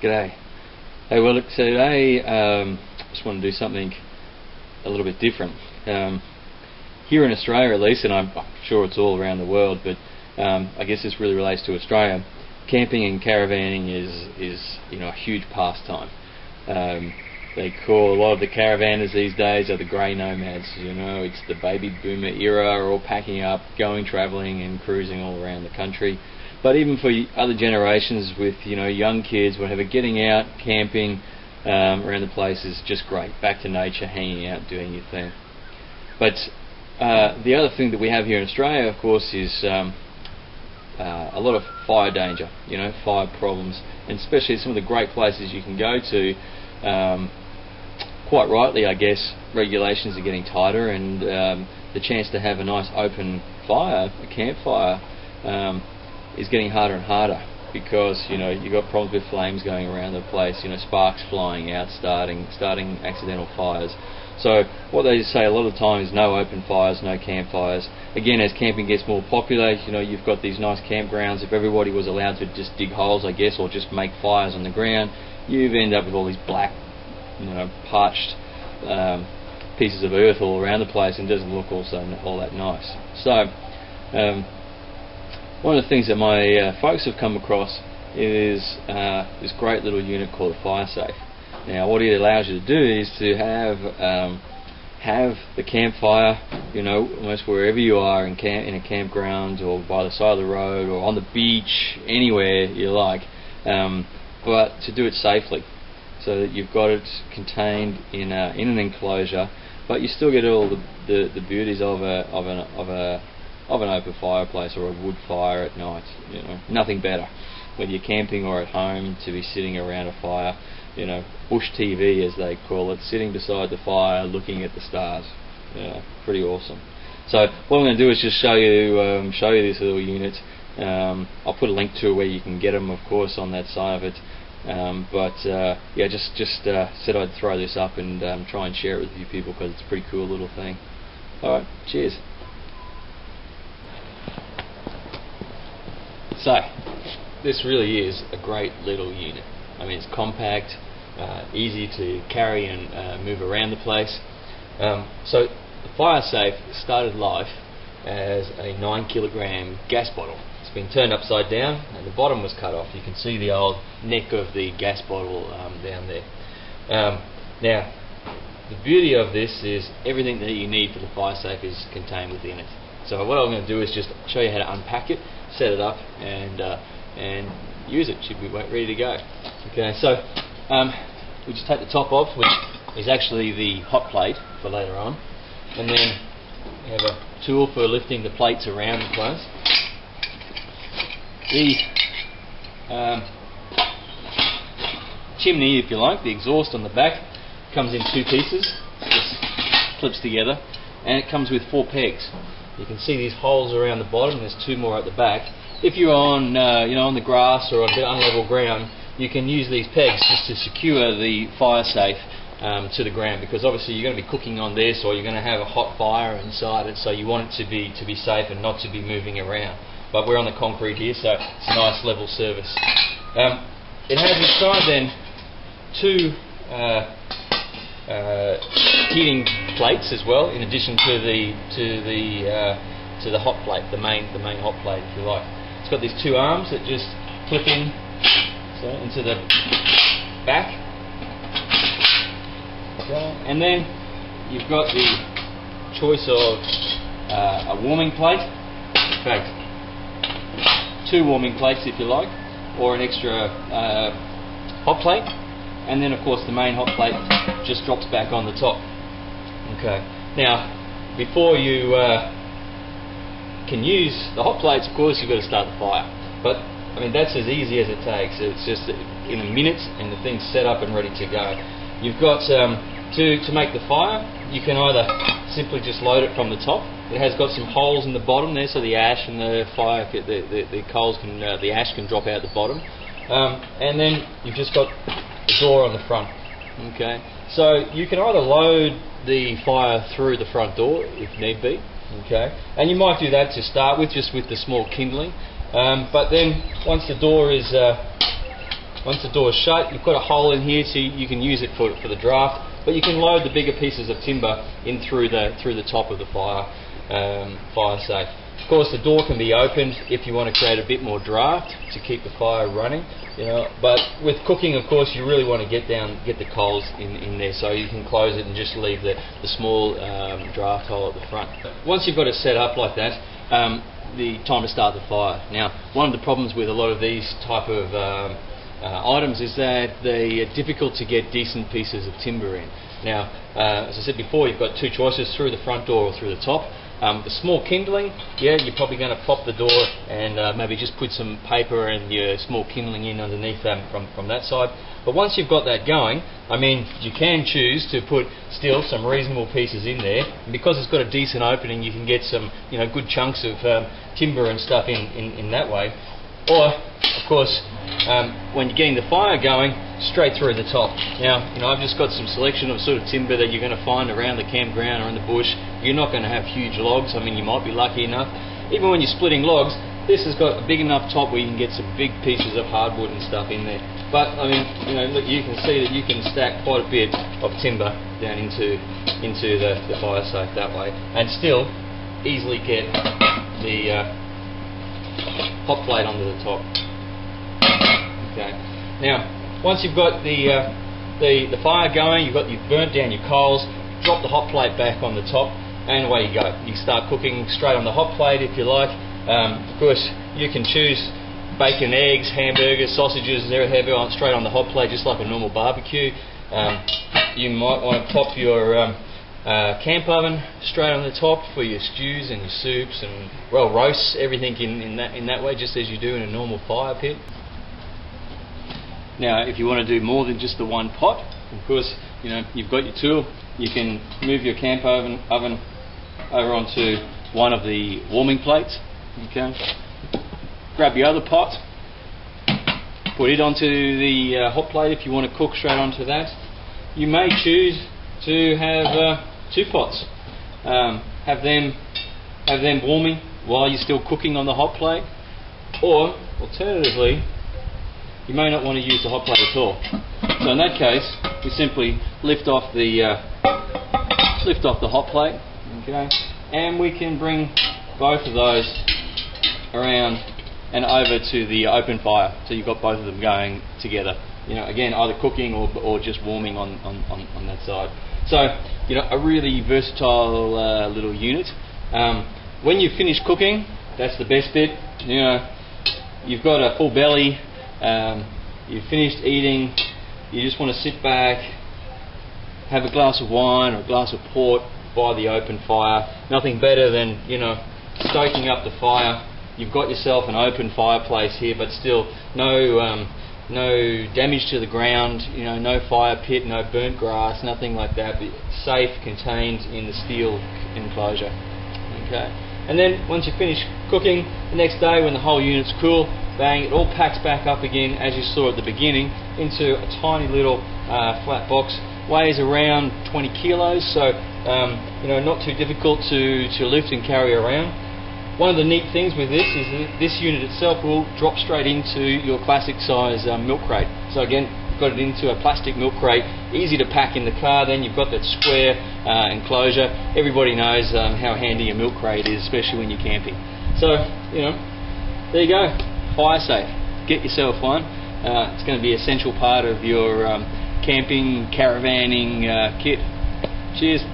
G'day. Hey, well, look, today just want to do something a little bit different. Here in Australia, at least, and I'm sure it's all around the world, but I guess this really relates to Australia. Camping and caravanning is a huge pastime. They call a lot of the caravanners these days are the grey nomads. It's the baby boomer era, are all packing up, going travelling and cruising all around the country. But even for other generations with young kids, whatever, getting out, camping around the place is just great. Back to nature, hanging out, doing your thing. But the other thing that we have here in Australia, of course, is a lot of fire danger, fire problems, and especially some of the great places you can go to. Quite rightly, I guess, regulations are getting tighter, and the chance to have a nice open fire, a campfire, is getting harder and harder, because you've got problems with flames going around the place, sparks flying out, starting accidental fires. So what they say a lot of the time is no open fires, no campfires. Again, as camping gets more popular, you've got these nice campgrounds. If everybody was allowed to just dig holes, I guess, or just make fires on the ground, you'd end up with all these black, parched pieces of earth all around the place, and it doesn't look all that nice. So one of the things that my folks have come across is this great little unit called a Firesafe. Now, what it allows you to do is to have the campfire, almost wherever you are in a campground, or by the side of the road, or on the beach, anywhere you like, but to do it safely, so that you've got it contained in an enclosure, but you still get all the beauties of an open fireplace or a wood fire at night. Nothing better, whether you're camping or at home, to be sitting around a fire. Bush TV, as they call it, sitting beside the fire, looking at the stars. Pretty awesome. So what I'm going to do is just show you this little unit. I'll put a link to where you can get them, of course, on that side of it. Just said I'd throw this up and try and share it with you people, because it's a pretty cool little thing. Alright, cheers. So, this really is a great little unit. I mean, it's compact, easy to carry and move around the place. So, the Firesafe started life as a 9 kilogram gas bottle. It's been turned upside down and the bottom was cut off. You can see the old neck of the gas bottle down there. Now, the beauty of this is everything that you need for the Firesafe is contained within it. So what I'm going to do is just show you how to unpack it, set it up, and use it. Should be ready to go. Okay, so we just take the top off, which is actually the hot plate for later on, and then we have a tool for lifting the plates around the place. The chimney, if you like, the exhaust on the back, comes in two pieces. Just clips together, and it comes with 4 pegs. You can see these holes around the bottom. There's 2 more at the back. If you're on, on the grass or on a bit unlevel ground, you can use these pegs just to secure the Firesafe to the ground, because obviously you're going to be cooking on this, or you're going to have a hot fire inside it, so you want it to be safe and not to be moving around. But we're on the concrete here, so it's a nice level surface. It has inside then 2 heating plates as well, in addition to the hot plate, the main hot plate, if you like. It's got these 2 arms that just clip in into the back. Okay. And then you've got the choice of a warming plate. In fact, 2 warming plates if you like, or an extra hot plate, and then of course the main hot plate just drops back on the top. Okay. Now, before you can use the hot plates, of course you've got to start the fire. But I mean, that's as easy as it takes. It's just in a minute and the thing's set up and ready to go. You've got to make the fire, you can either simply just load it from the top. It has got some holes in the bottom there, so the ash and the fire, the coals can, the ash can drop out the bottom. And then you've just got the door on the front. Okay, so you can either load the fire through the front door if need be. Okay, and you might do that to start with, just with the small kindling. But then once the door is Once the door is shut, you've got a hole in here so you can use it for the draft, but you can load the bigger pieces of timber in through the top of the fire safe. Of course, the door can be opened if you want to create a bit more draft to keep the fire running, but with cooking, of course, you really want to get the coals in there, so you can close it and just leave the small draft hole at the front. Once you've got it set up like that, the time to start the fire. Now, one of the problems with a lot of these type of items is that they are difficult to get decent pieces of timber in. Now, as I said before, you've got two choices, through the front door or through the top. The small kindling, yeah, you're probably going to pop the door and maybe just put some paper and your small kindling in underneath from that side. But once you've got that going, I mean, you can choose to put still some reasonable pieces in there, and because it's got a decent opening, you can get some good chunks of timber and stuff in that way. Or, of course, when you're getting the fire going, straight through the top. Now, I've just got some selection of sort of timber that you're going to find around the campground or in the bush. You're not going to have huge logs. I mean, you might be lucky enough. Even when you're splitting logs, this has got a big enough top where you can get some big pieces of hardwood and stuff in there. But, I mean, look, you can see that you can stack quite a bit of timber down into the fire safe that way, and still easily get the hot plate onto the top. Okay. Now, once you've got the fire going, you've burnt down your coals, drop the hot plate back on the top, and away you go. You start cooking straight on the hot plate if you like. Of course, you can choose bacon, eggs, hamburgers, sausages, they're heavy on straight on the hot plate, just like a normal barbecue. You might want to pop your camp oven straight on the top for your stews and your soups and, well, roasts, everything in that way, just as you do in a normal fire pit. Now, if you want to do more than just the one pot, of course, you've got your tool. You can move your camp oven over onto one of the warming plates. Okay. Grab your other pot, put it onto the hot plate if you want to cook straight onto that. You may choose to have two pots. Have them warming while you're still cooking on the hot plate, or alternatively, you may not want to use the hot plate at all. So in that case, we simply lift off the hot plate, okay, and we can bring both of those around and over to the open fire. So you've got both of them going together. Again, either cooking or just warming on that side. So a really versatile little unit. When you finish cooking, that's the best bit. You've got a full belly. You've finished eating, you just want to sit back, have a glass of wine or a glass of port by the open fire. Nothing better than, stoking up the fire. You've got yourself an open fireplace here, but still no damage to the ground, no fire pit, no burnt grass, nothing like that. Safe, contained in the steel enclosure. Okay. And then once you finish cooking, the next day when the whole unit's cool, bang, it all packs back up again, as you saw at the beginning, into a tiny little flat box. Weighs around 20 kilos, so not too difficult to lift and carry around. One of the neat things with this is that this unit itself will drop straight into your classic size milk crate. So again, you've got it into a plastic milk crate, easy to pack in the car. Then you've got that square enclosure. Everybody knows how handy a milk crate is, especially when you're camping. So, there you go. Firesafe. Get yourself one. It's going to be an essential part of your camping, caravanning kit. Cheers.